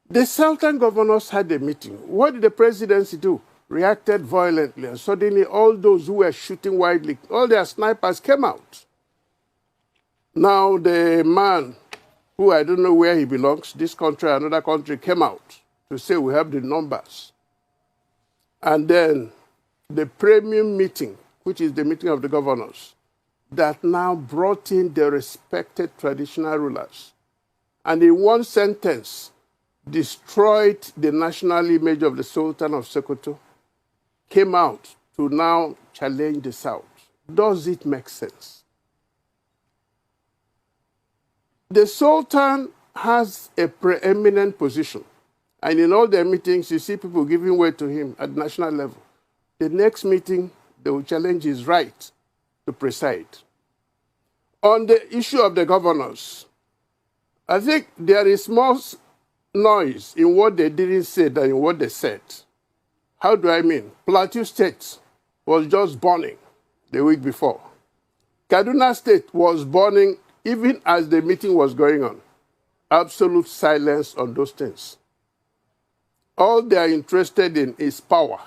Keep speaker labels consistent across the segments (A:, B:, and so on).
A: The Southern governors had a meeting. What did the presidency do? Reacted violently, and suddenly all those who were shooting widely, all their snipers came out. Now the man, who I don't know where he belongs, this country or another country, came out to say we have the numbers. And then the premium meeting, which is the meeting of the governors, that now brought in the respected traditional rulers. And in one sentence, destroyed the national image of the Sultan of Sokoto, came out to now challenge the South. Does it make sense? The Sultan has a preeminent position. And in all their meetings, you see people giving way to him at national level. The next meeting, they will challenge his right to preside. On the issue of the governors, I think there is more noise in what they didn't say than in what they said. How do I mean? Plateau State was just burning the week before. Kaduna State was burning even as the meeting was going on. Absolute silence on those things. All they are interested in is power.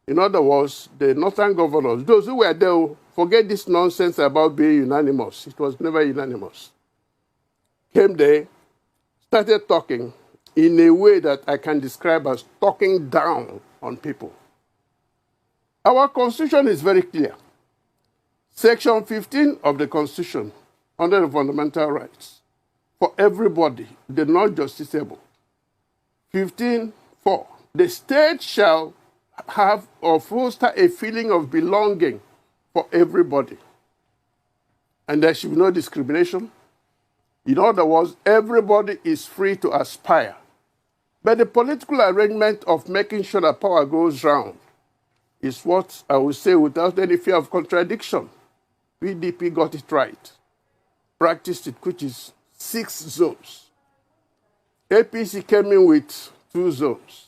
A: In other words, the northern governors, those who were there, forget this nonsense about being unanimous. It was never unanimous. Came there, started talking in a way that I can describe as talking down on people. Our Constitution is very clear. Section 15 of the Constitution, under the fundamental rights, for everybody, the non-justiciable. 15.4, the state shall have or foster a feeling of belonging for everybody. And there should be no discrimination. In other words, everybody is free to aspire. But the political arrangement of making sure that power goes round is what I would say without any fear of contradiction. PDP got it right, practiced it, which is 6 zones. APC came in with 2 zones.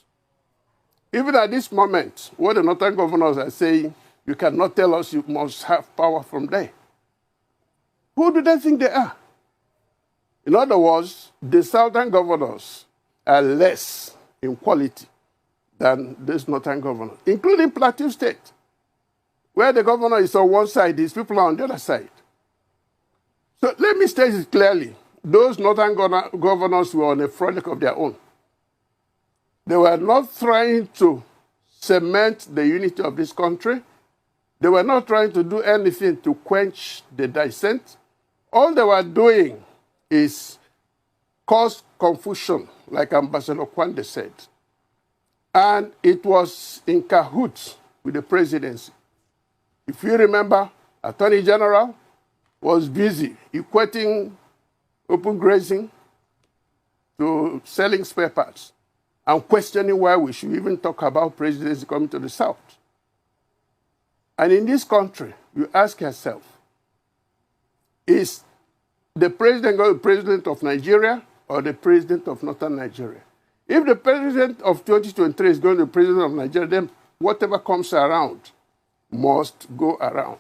A: Even at this moment, what the northern governors are saying, you cannot tell us you must have power from there. Who do they think they are? In other words, the southern governors are less in quality than these northern governors, including Plateau State, where the governor is on one side, his people are on the other side. So let me state it clearly. Those northern governors were on a frolic of their own. They were not trying to cement the unity of this country. They were not trying to do anything to quench the dissent. All they were doing is cause confusion, like Ambassador Kwande said. And it was in cahoots with the presidency. If you remember, Attorney General was busy equating open grazing to selling spare parts and questioning why we should even talk about presidency coming to the South. And in this country, you ask yourself, is the president going to be president of Nigeria or the president of Northern Nigeria? If the president of 2023 is going to be president of Nigeria, then whatever comes around must go around.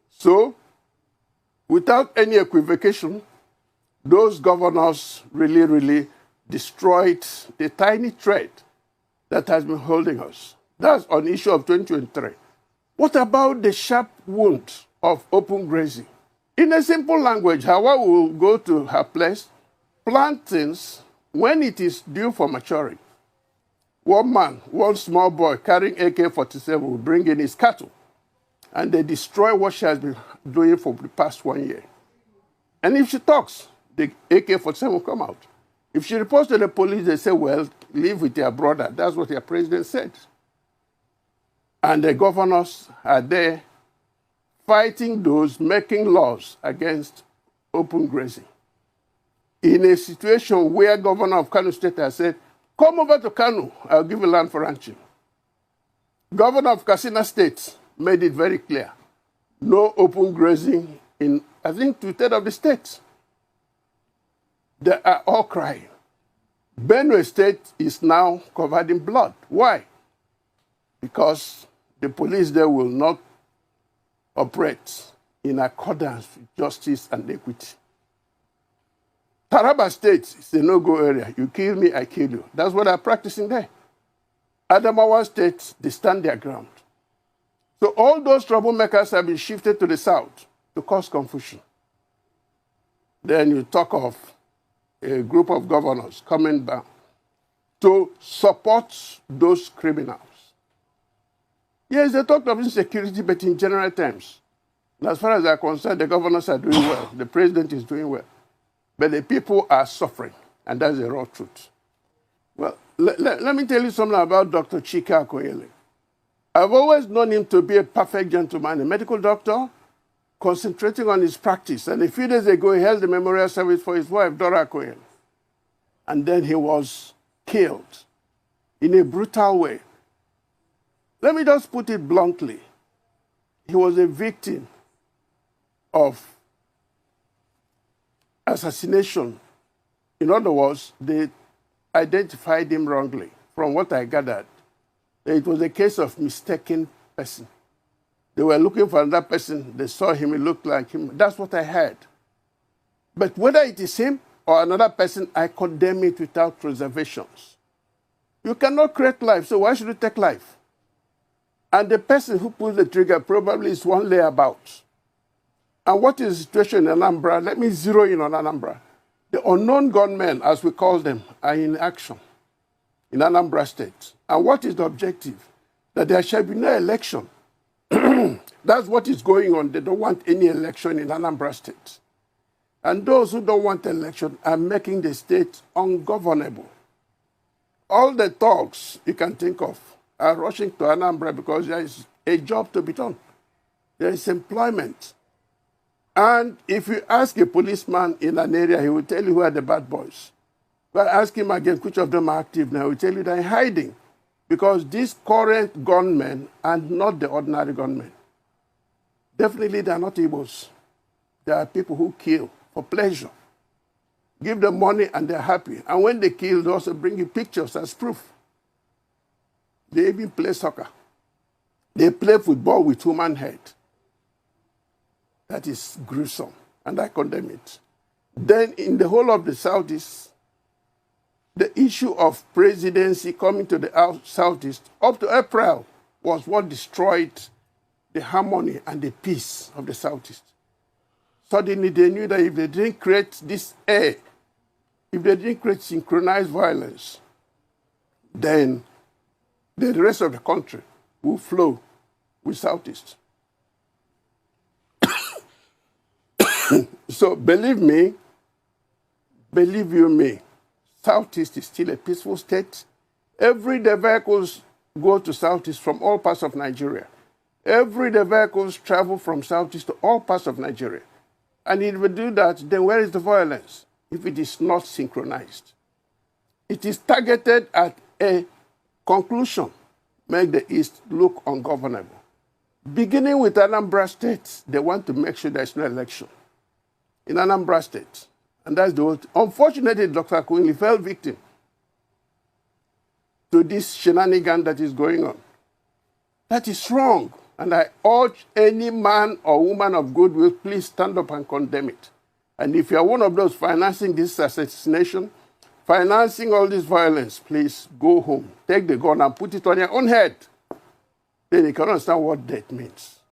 A: So, without any equivocation, those governors really destroyed the tiny thread that has been holding us. That's on the issue of 2023. What about the sharp wound of open grazing? In a simple language, Hawa will go to her place, plant things when it is due for maturing. One man, one small boy carrying AK-47 will bring in his cattle, and they destroy what she has been doing for the past 1 year. And if she talks, the AK-47 will come out. If she reports to the police, they say, well, live with your brother. That's what your president said. And the governors are there fighting those making laws against open grazing. In a situation where Governor of Kano State has said, come over to Kano, I'll give you land for ranching. Governor of Katsina State made it very clear, no open grazing in, I think, 2/3 of the states. They are all crying. Benue State is now covered in blood. Why? Because the police there will not operate in accordance with justice and equity. Taraba State is a no-go area. You kill me, I kill you. That's what they're practicing there. Adamawa State, they stand their ground. So all those troublemakers have been shifted to the south to cause confusion. Then you talk of a group of governors coming down to support those criminals. Yes, they talked of insecurity, but in general terms. And as far as I'm concerned, the governors are doing well. The president is doing well. But the people are suffering, and that's the raw truth. Well, let me tell you something about Dr. Chike Akoyele. I've always known him to be a perfect gentleman, a medical doctor, concentrating on his practice. And a few days ago, he held the memorial service for his wife, Dora Akoyele. And then he was killed in a brutal way. Let me just put it bluntly. He was a victim of assassination. In other words, they identified him wrongly. From what I gathered, it was a case of mistaken person. They were looking for another person. They saw him, he looked like him. That's what I heard. But whether it is him or another person, I condemn it without reservations. You cannot create life, so why should you take life? And the person who pulled the trigger probably is one layabout. And what is the situation in Anambra? Let me zero in on Anambra. The unknown gunmen, as we call them, are in action in Anambra State. And what is the objective? That there shall be no election. That's what is going on. They don't want any election in Anambra State. And those who don't want election are making the state ungovernable. All the thugs you can think of are rushing to Anambra because there is a job to be done. There is employment. And if you ask a policeman in an area, he will tell you who are the bad boys. But ask him again, which of them are active now, he will tell you they're hiding. Because these current gunmen are not the ordinary gunmen. Definitely they're not Igbos. They are people who kill for pleasure. Give them money and they're happy. And when they kill, they also bring you pictures as proof. They even play soccer. They play football with human head. That is gruesome, and I condemn it. Then in the whole of the Southeast, the issue of presidency coming to the Southeast up to April was what destroyed the harmony and the peace of the Southeast. Suddenly they knew that if they didn't create this air, if they didn't create synchronized violence, then the rest of the country will flow with Southeast. So believe me, believe you me, Southeast is still a peaceful state. Every day vehicles go to Southeast from all parts of Nigeria. Every day vehicles travel from Southeast to all parts of Nigeria. And if we do that, then where is the violence? If it is not synchronized. It is targeted at a conclusion, make the East look ungovernable. Beginning with Anambra State, they want to make sure there is no election in Anambra State. And that's the whole. Unfortunately, Dr. Akoyele fell victim to this shenanigan that is going on. That is wrong. And I urge any man or woman of goodwill, please stand up and condemn it. And if you are one of those financing this assassination, financing all this violence, please go home. Take the gun and put it on your own head. Then you can understand what death means.